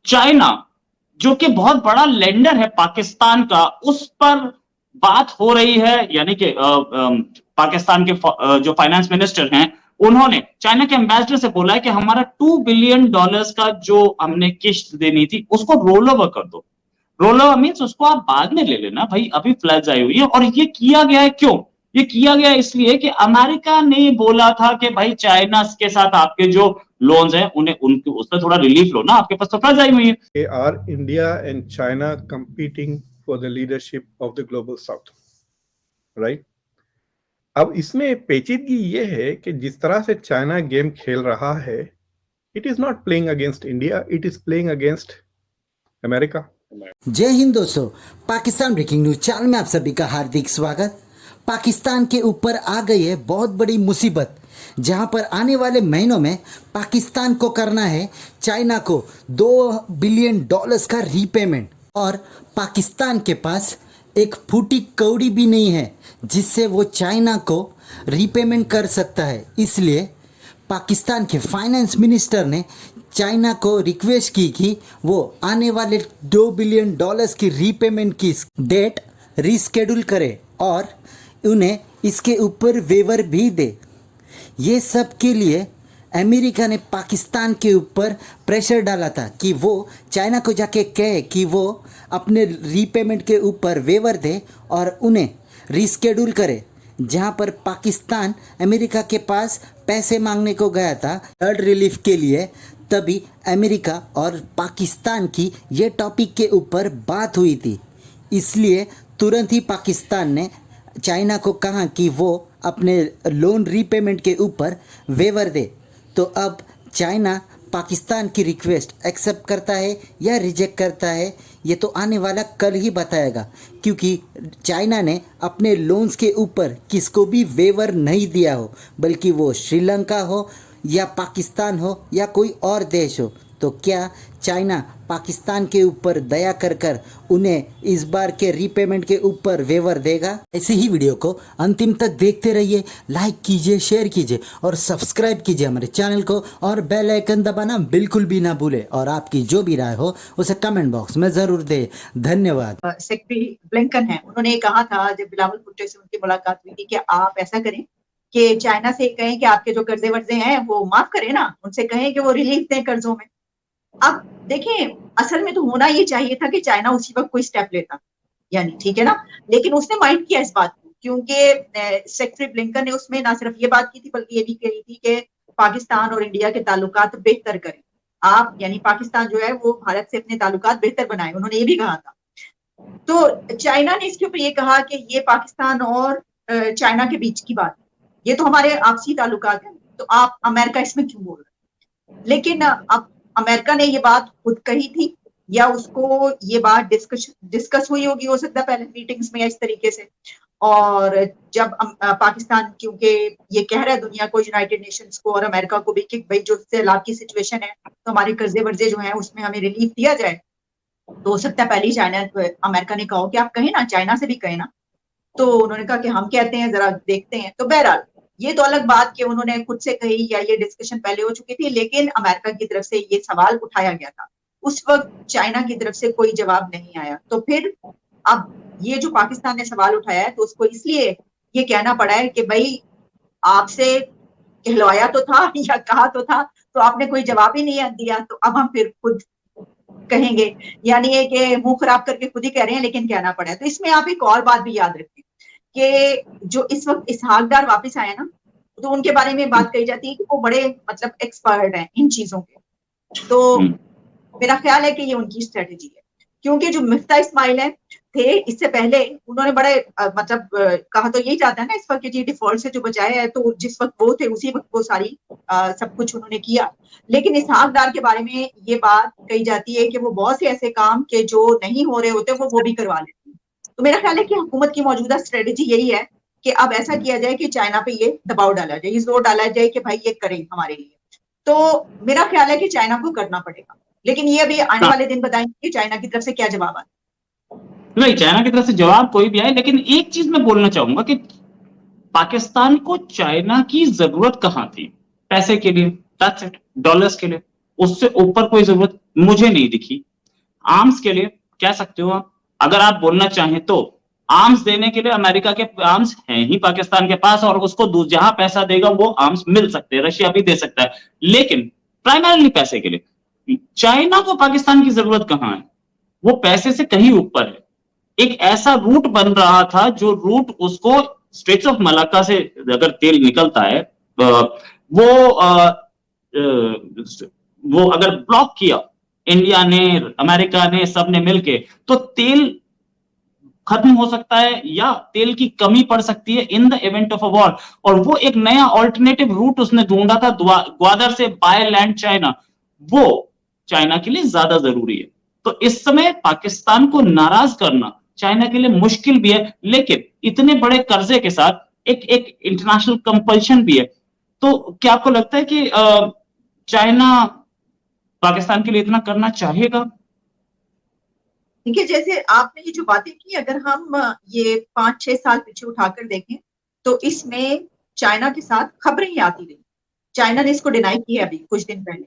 China जो कि बहुत बड़ा लेंडर है पाकिस्तान का, उस पर बात हो रही है। यानी कि पाकिस्तान के जो फाइनेंस मिनिस्टर हैं, उन्होंने चाइना के एम्बेसडर से बोला है कि हमारा $2 बिलियन का जो हमने किश्त देनी थी उसको रोल ओवर कर दो। रोल ओवर मीन्स उसको आप बाद में ले लेना भाई, अभी फ्लड्स आई हुई है। और ये किया गया है क्यों? ये किया गया इसलिए कि अमेरिका ने बोला था कि भाई चाइना के साथ आपके जो लोन्स हैं उन्हें उनके उससे थोड़ा रिलीफ लो ना, आपके पास तो फ्लड्स आई हुई है। Are India and China competing for the leadership of the global south? Right? अब इसमें पेचीदगी ये है कि जिस तरह से चाइना गेम खेल रहा है, it is not playing against India, it is playing against America. जय हिंद दोस्तों, पाकिस्तान ब्रेकिंग न्यूज चैनल में आप सभी का हार्दिक स्वागत। पाकिस्तान के ऊपर आ गई है बहुत बड़ी मुसीबत, जहां पर आने वाले महीनों में पाकिस्तान को करना है चाइना को $2 बिलियन का रीपेमेंट। और पाकिस्तान के पास एक फूटी कौड़ी भी नहीं है जिससे वो चाइना को रीपेमेंट कर सकता है। इसलिए पाकिस्तान के फाइनेंस मिनिस्टर ने चाइना को रिक्वेस्ट की कि वो आने वाले $2 बिलियन की रीपेमेंट की डेट रीस्केड्यूल करे और उन्हें इसके ऊपर वेवर भी दे। ये सब के लिए अमेरिका ने पाकिस्तान के ऊपर प्रेशर डाला था कि वो चाइना को जाके कहे कि वो अपने रीपेमेंट के ऊपर वेवर दे और उन्हें रीस्केड्यूल करे। जहां पर पाकिस्तान अमेरिका के पास पैसे मांगने को गया था फ्लड रिलीफ के लिए, तभी अमेरिका और पाकिस्तान की ये टॉपिक के ऊपर बात हुई थी। इसलिए तुरंत ही पाकिस्तान ने चाइना को कहा कि वो अपने लोन रीपेमेंट के ऊपर वेवर दे। तो अब चाइना पाकिस्तान की रिक्वेस्ट एक्सेप्ट करता है या रिजेक्ट करता है, ये तो आने वाला कल ही बताएगा, क्योंकि चाइना ने अपने लोन्स के ऊपर किसको भी वेवर नहीं दिया हो, बल्कि वो श्रीलंका हो या पाकिस्तान हो या कोई और देश हो। तो क्या चाइना पाकिस्तान के ऊपर दया कर कर उन्हें इस बार के रीपेमेंट के ऊपर वेवर देगा? ऐसे ही वीडियो को अंतिम तक देखते रहिए, लाइक कीजिए, शेयर कीजिए और सब्सक्राइब कीजिए हमारे चैनल को और बेल आइकन दबाना बिल्कुल भी ना भूले। और आपकी जो भी राय हो उसे कमेंट बॉक्स में जरूर दे। धन्यवाद। सेक्रेटरी ब्लिंकन है, उन्होंने कहा था जब बिलावल भुट्टो से उनकी मुलाकात हुई थी कि आप ऐसा करें कि चाइना से कहें कि आपके जो कर्जे वर्जे हैं वो माफ करें ना, उनसे कहें कि वो रिलीफ दें कर्जों में। अब देखें, असल में तो होना ये चाहिए था कि चाइना उसी वक्त कोई स्टेप लेता, यानी ठीक है ना, लेकिन उसने माइंड किया इस बात को, क्योंकि सेक्रेटरी ब्लिंकन ने उसमें ना सिर्फ ये बात की थी बल्कि ये भी कही थी कि पाकिस्तान और इंडिया के ताल्लुकात बेहतर करें आप, यानी पाकिस्तान जो है वो भारत से अपने ताल्लुकात बेहतर बनाए, उन्होंने ये भी कहा था। तो चाइना ने इसके ऊपर ये कहा कि ये पाकिस्तान और चाइना के बीच की बात है, ये तो हमारे आपसी ताल्लुकात है, तो आप अमेरिका इसमें क्यों बोल रहे हैं? लेकिन अब अमेरिका ने ये बात खुद कही थी या उसको ये बात डिस्कस हुई होगी, हो सकता है पहले मीटिंग्स में या इस तरीके से। और जब पाकिस्तान क्योंकि ये कह रहा है दुनिया को, यूनाइटेड नेशंस को और अमेरिका को भी कि भाई जो सैलाब की सिचुएशन है तो हमारे कर्जे वर्जे जो है उसमें हमें रिलीफ दिया जाए, तो हो सकता है पहले चाइना अमेरिका ने कहा कि आप कहें ना, चाइना से भी कहें ना। तो उन्होंने कहा कि हम कहते हैं, जरा देखते हैं। तो बहरहाल ये तो अलग बात कि उन्होंने खुद से कही या ये डिस्कशन पहले हो चुकी थी, लेकिन अमेरिका की तरफ से ये सवाल उठाया गया था। उस वक्त चाइना की तरफ से कोई जवाब नहीं आया। तो फिर अब ये जो पाकिस्तान ने सवाल उठाया है तो उसको इसलिए ये कहना पड़ा है कि भाई आपसे कहलवाया तो था या कहा तो था, तो आपने कोई जवाब ही नहीं दिया, तो अब हम फिर खुद कहेंगे, यानी ये कि मुंह खराब करके खुद ही कह रहे हैं लेकिन कहना पड़ा है। तो इसमें आप एक और बात भी याद रखें कि जो इस वक्त इसहाक डार वापस आए ना, तो उनके बारे में बात कही जाती है कि वो बड़े मतलब एक्सपर्ट हैं इन चीजों के। तो मेरा ख्याल है कि ये उनकी स्ट्रेटेजी है, क्योंकि जो मिफ्ता इस्माइल है थे इससे पहले, उन्होंने बड़े मतलब कहा तो यही चाहता है ना इस वक्त कि डिफॉल्ट से जो बचाया है, तो जिस वक्त वो थे उसी वक्त वो सारी सब कुछ उन्होंने किया। लेकिन इसहाक डार के बारे में ये बात कही जाती है कि वो बहुत से ऐसे काम के जो नहीं हो रहे होते वो भी करवा लेते हैं। तो मेरा ख्याल है कि हुकूमत की मौजूदा स्ट्रेटेजी यही है कि अब ऐसा किया जाए कि चाइना पे ये दबाव डाला जाए, ये जोर डाला जाए कि भाई ये करें हमारे लिए। तो मेरा ख्याल है कि चाइना को करना पड़ेगा, लेकिन ये अभी आने वाले दिन बताएंगे कि चाइना की तरफ से क्या जवाब आता है। नहीं, चाइना की तरफ से जवाब कोई भी आए, लेकिन एक चीज मैं बोलना चाहूंगा कि पाकिस्तान को चाइना की जरूरत कहां थी? पैसे के लिए, दैट्स इट, डॉलर्स के लिए। उससे ऊपर कोई जरूरत मुझे नहीं दिखी। आर्म्स के लिए कह सकते हो आप, अगर आप बोलना चाहें तो आर्म्स देने के लिए अमेरिका के आर्म्स हैं ही पाकिस्तान के पास, और उसको जहां पैसा देगा वो आर्म्स मिल सकते हैं, रशिया भी दे सकता है, लेकिन प्राइमरीली पैसे के लिए। चाइना को पाकिस्तान की जरूरत कहां है, वो पैसे से कहीं ऊपर है। एक ऐसा रूट बन रहा था जो रूट उसको स्ट्रेट्स ऑफ मलाक्का से अगर तेल निकलता है, वो वो अगर ब्लॉक किया इंडिया ने, अमेरिका ने, सबने मिलके, तो तेल खत्म हो सकता है या तेल की कमी पड़ सकती है in the event of a war. और वो एक नया ऑल्टरनेटिव रूट उसने ढूंढा था ग्वादर से बाय लैंड चाइना, वो चाइना के लिए ज्यादा जरूरी है। तो इस समय पाकिस्तान को नाराज करना चाइना के लिए मुश्किल भी है, लेकिन इतने बड़े कर्जे के साथ एक इंटरनेशनल कंपल्शन भी है। तो क्या आपको लगता है कि चाइना पाकिस्तान के लिए इतना करना चाहेगा? देखिए, जैसे आपने ये जो बातें की, अगर हम ये 5-6 साल पीछे उठाकर देखें तो इसमें चाइना के साथ खबरें ही आती रही। चाइना ने इसको डिनाई किया अभी कुछ दिन पहले,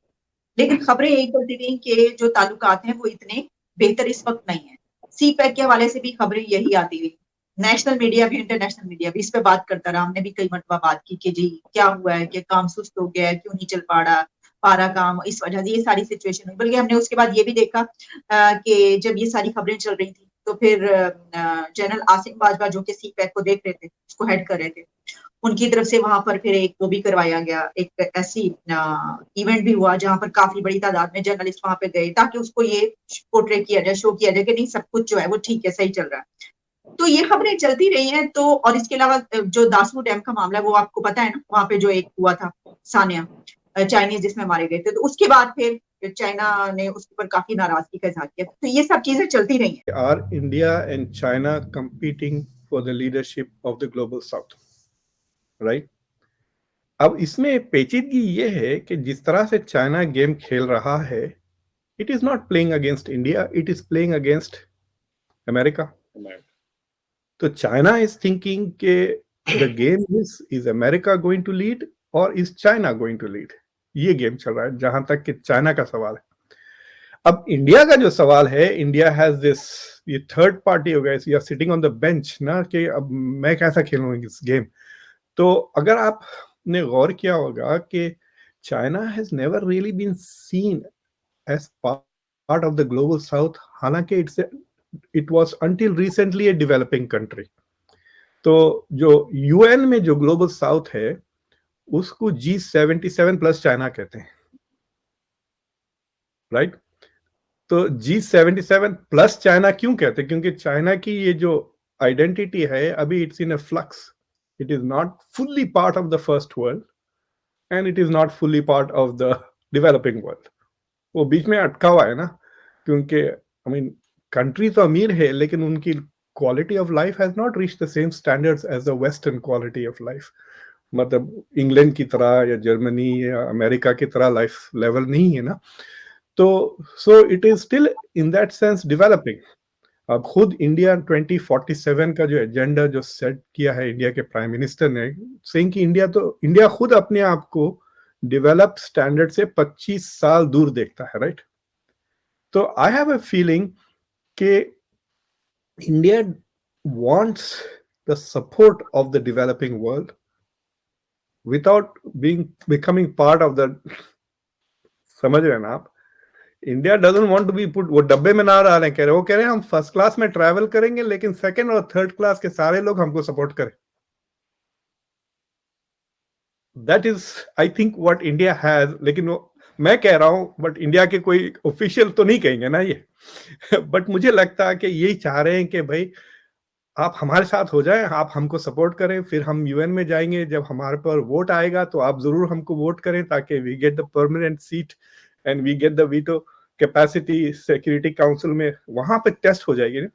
लेकिन खबरें यही करती रही कि जो ताल्लुकात हैं वो इतने बेहतर इस वक्त नहीं है। सी पैक के हवाले से भी खबरें यही आती रही। नेशनल मीडिया भी, इंटरनेशनल मीडिया भी इस पे बात करता रहा। हमने भी कई मरतबा बात की कि जी क्या हुआ है, कि काम सुस्त हो गया है, क्यों नहीं चल पा रहा काम, इस वजह से ये सारी सिचुएशन हुई। बल्कि हमने उसके बाद ये भी देखा कि जब ये सारी खबरें चल रही थी तो फिर जनरल आसिम बाजवा जो कि सी पैक को देख रहे थे, उसको हेड कर रहे थे, उनकी तरफ से वहां पर फिर एक वो भी करवाया गया, एक ऐसी इवेंट भी हुआ जहां पर काफी बड़ी तादाद में जर्नलिस्ट वहां पे गए ताकि उसको ये पोर्ट्रे किया जाए, शो किया जाए कि नहीं सब कुछ जो है वो ठीक है, सही चल रहा है। तो ये खबरें चलती रही हैं। तो और इसके अलावा जो दासू डैम का मामला है वो आपको पता है ना, वहां पे जो एक हुआ था सानिया चाइनीज जिसमें मारे गए थे, तो उसके बाद फिर चाइना ने उसके ऊपर काफी नाराजगी का इजहार किया। तो ये सब चीजें चलती रही हैं। Are India and China competing for the leadership of the global south? Right? अब इसमें पेचीदगी ये है कि जिस तरह से चाइना गेम खेल रहा है, it is not playing against India, it is playing against America. तो चाइना इज थिंकिंग के the game is America going to lead और is China going to lead. ये गेम चल रहा है जहां तक कि चाइना का सवाल है। अब इंडिया का जो सवाल है, इंडिया हैज दिस, ये थर्ड पार्टी हो गया, you are sitting on the bench ना, कि अब मैं कैसा खेलूं इस गेम। तो अगर आपने गौर किया होगा कि China has never really been seen as part of the global south, हालांकि it was until recently a developing country. तो जो यूएन में जो ग्लोबल साउथ है उसको G77 प्लस चाइना कहते हैं, राइट? तो G77 प्लस चाइना क्यों कहते हैं? क्योंकि चाइना की ये जो आइडेंटिटी है अभी it's in a flux, it is not fully part of the first world and it is not fully part of the developing world. वो बीच में अटका हुआ है ना, क्योंकि आई मीन कंट्री तो अमीर है लेकिन उनकी quality of life has not reached the same standards as the western quality of life. मतलब इंग्लैंड की तरह या जर्मनी या अमेरिका की तरह लाइफ लेवल नहीं है ना। तो so it is still in that sense developing. अब खुद इंडिया 2047 का जो एजेंडा जो सेट किया है इंडिया के प्राइम मिनिस्टर ने, सेइंग कि इंडिया खुद अपने आप को डेवलप्ड स्टैंडर्ड से 25 साल दूर देखता है, राइट? तो आई हैव अ फीलिंग कि India wants the support of the developing world without becoming part of the, समझ रहे हैं ना आप? India doesn't want to be put, वो डब्बे में ना डालें, कह रहे वो कह रहे हैं हम फर्स्ट क्लास में ट्रैवल करेंगे लेकिन सेकंड और थर्ड क्लास के सारे लोग हमको सपोर्ट करें। That is I think what India has. लेकिन वो मैं कह रहा हूं, बट इंडिया के कोई ऑफिशियल तो नहीं कहेंगे ना ये बट मुझे लगता है कि यही चाह रहे हैं कि भाई आप हमारे साथ हो जाएं, आप हमको सपोर्ट करें, फिर हम यूएन में जाएंगे, जब हमारे पर वोट आएगा तो आप जरूर हमको वोट करें ताकि we get the permanent seat and we get the veto capacity security council में, वहां पे टेस्ट हो जाएगी ना।